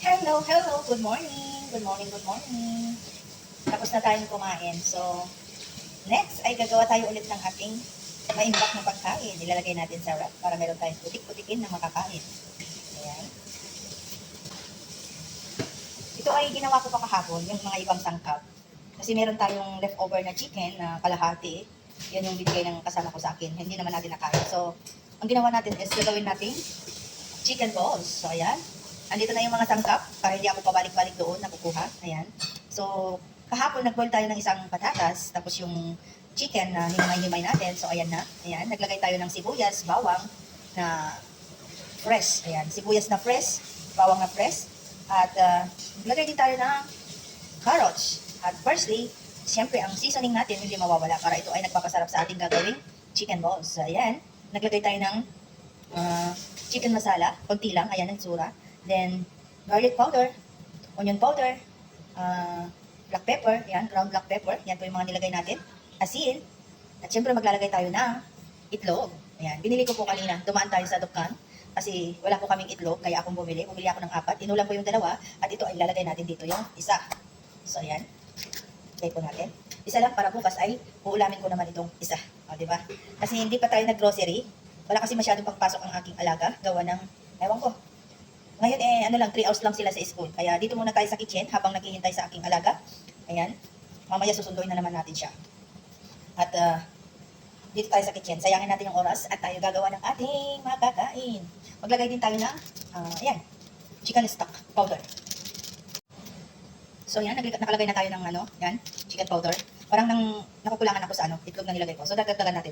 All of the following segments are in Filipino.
Hello, hello. Good morning. Good morning, good morning. Tapos na tayong kumain. So, next ay gagawa tayo ulit ng ating maimbak na pagkain. Ilalagay natin sa wrap para meron tayong putik-putikin na makakain. Ayan. Ito ay ginawa ko pa kahapon, yung mga ibang sangkap. Kasi meron tayong leftover na chicken na kalahati. Yan yung binigay ng kasama ko sa akin. Hindi naman natin nakain. So, ang ginawa natin is gagawin natin chicken balls. So, ayan. Andito na yung mga sangkap para hindi ako pabalik-balik doon na kukuha. Ayan. So, kahapon nag-boil tayo ng isang patatas. Tapos yung chicken na hinimay-himay natin. So, ayan na. Ayan. Naglagay tayo ng sibuyas, bawang na fresh. Ayan. Sibuyas na fresh, bawang na fresh. At naglagay din tayo ng carrots. At firstly, siyempre ang seasoning natin hindi mawawala para ito ay nagpapasarap sa ating gagawing chicken balls. So, ayan. Naglagay tayo ng chicken masala, konti lang, ayan ang tsura. Then, garlic powder, onion powder, black pepper, yan, ground black pepper, yan po yung mga nilagay natin, asin, at syempre maglalagay tayo ng itlog. Ayan, binili ko po kanina, dumaan tayo sa dukkan, kasi wala po kaming itlog, kaya akong bumili ako ng 4, inulam ko yung 2, at ito ay lalagay natin dito yung isa. So, ayan, lagay po natin. Isa lang para bukas ay uulamin ko naman itong isa. O, diba? Kasi hindi pa tayo nag-grocery, wala kasi masyadong pagpasok ang aking alaga, gawa ng, ewan ko, ngayon ano lang, 3 hours lang sila sa school. Kaya dito muna tayo sa kitchen habang naghihintay sa aking alaga. Ayan. Mamaya susunduin na naman natin siya. At dito tayo sa kitchen. Sayangin natin yung oras at tayo gagawa ng ating makakain. Maglagay din tayo ng, ayan, chicken stock powder. So yan, nakalagay na tayo ng yan, chicken powder. Parang nakukulangan ako sa itlog na nilagay ko. So dagdagan natin.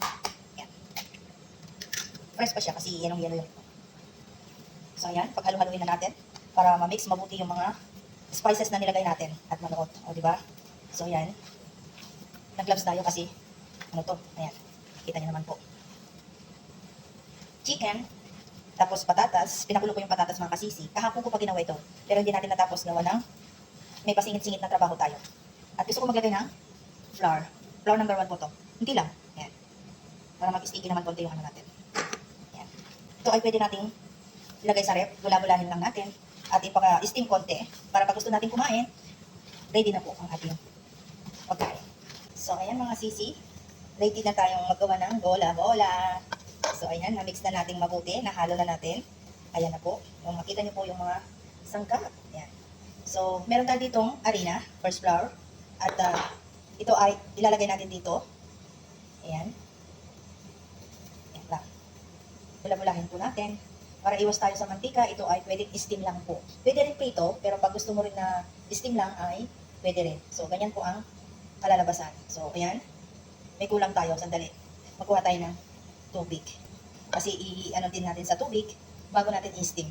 Yan. Fresh pa siya kasi yanong-yano yung So, ayan, paghalo-haluin na natin para ma-mix mabuti yung mga spices na nilagay natin at manuot. O, diba? So, ayan. Nag-gloves tayo kasi, ayan. Kita niyo naman po. Chicken, tapos patatas. Pinakulo ko yung patatas mga kasisi. Kahapon ko pa ginawa ito. Pero hindi natin natapos gawa ng may pasingit-singit na trabaho tayo. At gusto ko maglagay ng flour. Flour number 1 po to. Hindi lang. Ayan. Para mag-sticky naman konti yung natin. Ayan. Ito ay pwede nating ilagay sa rep, bula-bulahin lang natin at ipaka-steam konti para pag gusto natin kumain, ready na po ang ating pagkain. So, ayan mga sisi, ready na tayong magawa ng bola-bola. So, ayan, na-mix na natin mabuti, nahalo na natin. Ayan na po, makita niyo po yung mga sangkap. Ayan. So, meron tayo ditong harina, first flour, at ito ay ilalagay natin dito. Ayan. Ayan lang. Bula-bulahin po natin. Para iwas tayo sa mantika, ito ay pwedeng steam lang po. Pwede rin prito, pero pag gusto mo rin na steam lang ay pwede rin. So, ganyan po ang kalalabasan. So, ayan. May kulang tayo. Sandali. Magkuha tayo ng tubig. Kasi i-ano din natin sa tubig bago natin i-steam.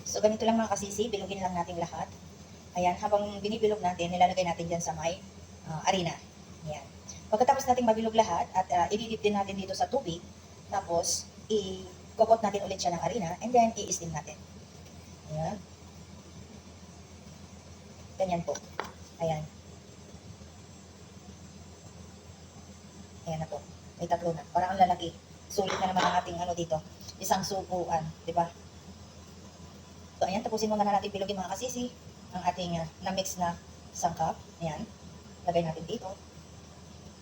So, ganito lang mga kasisi. Bilugin lang natin lahat. Ayan. Habang binibilog natin, nilalagay natin dyan sa may harina. Ayan. Pagkatapos natin mabilog lahat at i-dip din natin dito sa tubig, tapos i-coat natin ulit siya ng harina and then i-steam natin. Ayan. Ganyan po. Ayan. Ayan na po. May 3 na. Parang ang lalaki. Sulit na naman ang ating dito. Isang supuan. Diba? So, ayan. Tapusin muna natin bilogin mga kasisi ang ating na-mix na sangkap. Ayan. Lagay natin dito.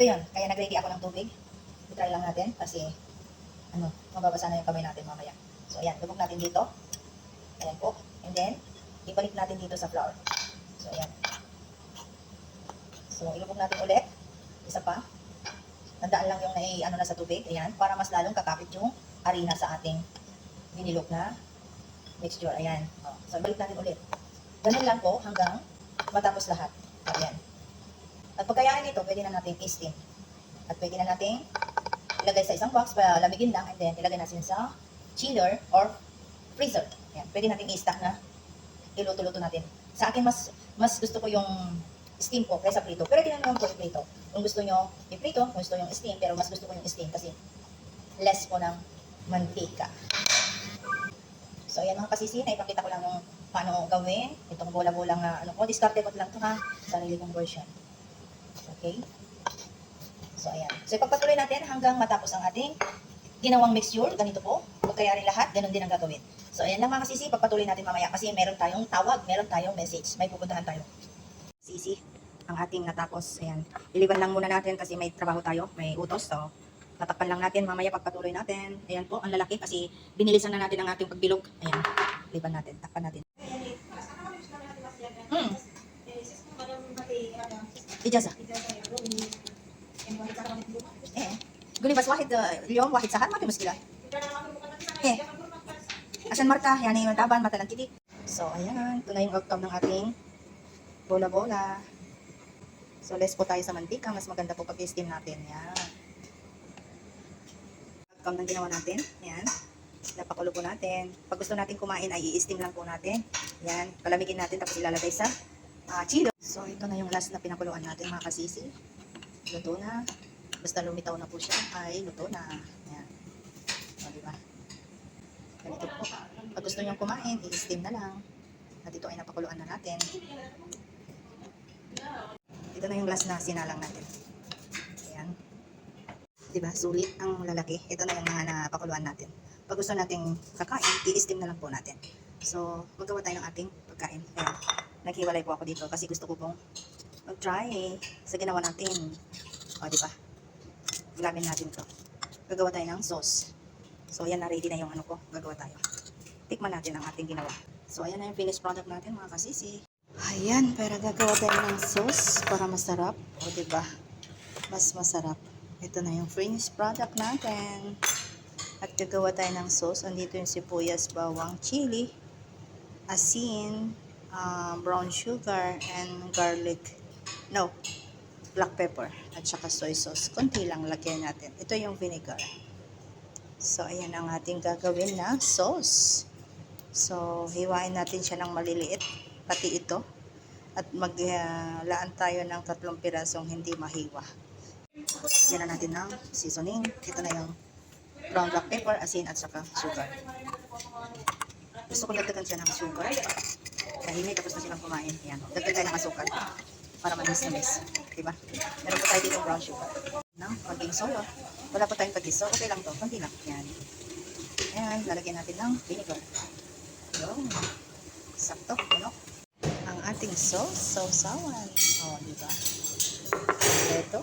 So yun, kaya nag-ready ako ng tubig. I-try lang natin kasi mababasa na yung kamay natin mamaya. So ayan, lubog natin dito. Ayan po. And then, ibalik natin dito sa flour. So ayan. So ilubog natin ulit. Isa pa. Tandaan lang yung na sa tubig. Ayan, para mas lalong kakapit yung harina sa ating binilog na mixture. Ayan. So ibalik natin ulit. Ganun lang po hanggang matapos lahat. Ayan. At pagkayanin ito, pwede na natin i-steam. At pwede na natin ilagay sa isang box para lamigin lang and then ilagay natin sa chiller or freezer. Yan. Pwede natin i-stack na iluto-luto natin. Sa akin, mas gusto ko yung steam po kaysa prito. Pero hindi naman po i-prito. Kung gusto nyo i-prito, kung gusto nyo steam, pero mas gusto ko yung steam kasi less po ng mantika. So, ayan mga kasisi, ipakita ko lang yung paano gawin. Itong bola-bolang discarte ko lang ito ha. Sarili kong version. Okay? So, ayan. So, ipagpatuloy natin hanggang matapos ang ating ginawang mixture. Ganito po. Huwag kayari lahat. Ganun din ang gagawin. So, ayan lang mga kasisi. Pagpatuloy natin mamaya kasi meron tayong tawag. Meron tayong message. May pupuntahan tayo. Sisi, ang ating natapos. Ayan. Iliban lang muna natin kasi may trabaho tayo. May utos. So, tatakpan lang natin. Mamaya pagpatuloy natin. Ayan po. Ang lalaki kasi binilisan na natin ang ating pagbilog. Ayan. Iliban natin. Takpan natin. إجازة إيه قولي بس واحد اليوم واحد سهر ما في مشكلة إيه عشان مرتاح يعني تعبان مثلا كده. So ayan, ito na yung outcome ng ating bola-bola. So less po tayo sa mantika, mas maganda po pag i-steam natin. Yan. Outcome ng ginawa natin. Yan. Napakulo po natin. Pag gusto natin kumain ay i-steam lang po natin. Yan. Palamigin natin tapos ilalagay sa chilo. So ito na yung last na pinakuluan natin mga kasisi. Luto na. Basta lumitaw na po siya ay luto na. Yan. O diba? Ganito po. Pag gusto nyo kumain, i-steam na lang. At ito ay napakuluan na natin. Ito na yung last na sinalang natin. Ayan. Diba? Sulit ang lalaki. Ito na yung mga napakuluan natin. Pag gusto nating kakain, i-steam na lang po natin. So, magawa tayo ng ating pagkain. Ayan. Naghiwalay po ako dito kasi gusto ko pong mag-try sa ginawa natin. O, diba? Gulamin natin to. Gagawa tayo ng sauce. So, ayan na ready na yung ano ko. Gagawa tayo. Tikman natin ang ating ginawa. So, ayan na yung finished product natin mga kasisi. Ayan, para gagawa tayo ng sauce para masarap. O, diba? Mas masarap. Ito na yung finished product natin. At gagawa tayo ng sauce. Andito yung sibuyas, bawang, chili, asin, brown sugar, and garlic. No, black pepper. At saka soy sauce. Konti lang lagyan natin. Ito yung vinegar. So, ayan ang ating gagawin na sauce. So, hiwain natin siya ng maliliit. Pati ito. At maglaan tayo ng 3 pirasong hindi mahiwa. Yan na natin ng seasoning. Ito na yung brown black pepper, asin, at saka sugar. Gusto ko dagdagan siya ng sugar. Tahimik, tapos na silang kumain. Yan. Dagdagan ng asukal. Para manis-namis. Diba? Meron po tayo dito brown sugar. Ng paging soya. Wala po tayong pagis. So, okay lang to. Kunti lang. Yan. Ayan. Lalagyan natin ng vinegar. Yung. Sakto. Ano? Ang ating sauce. Sausawan. O, diba? Ito.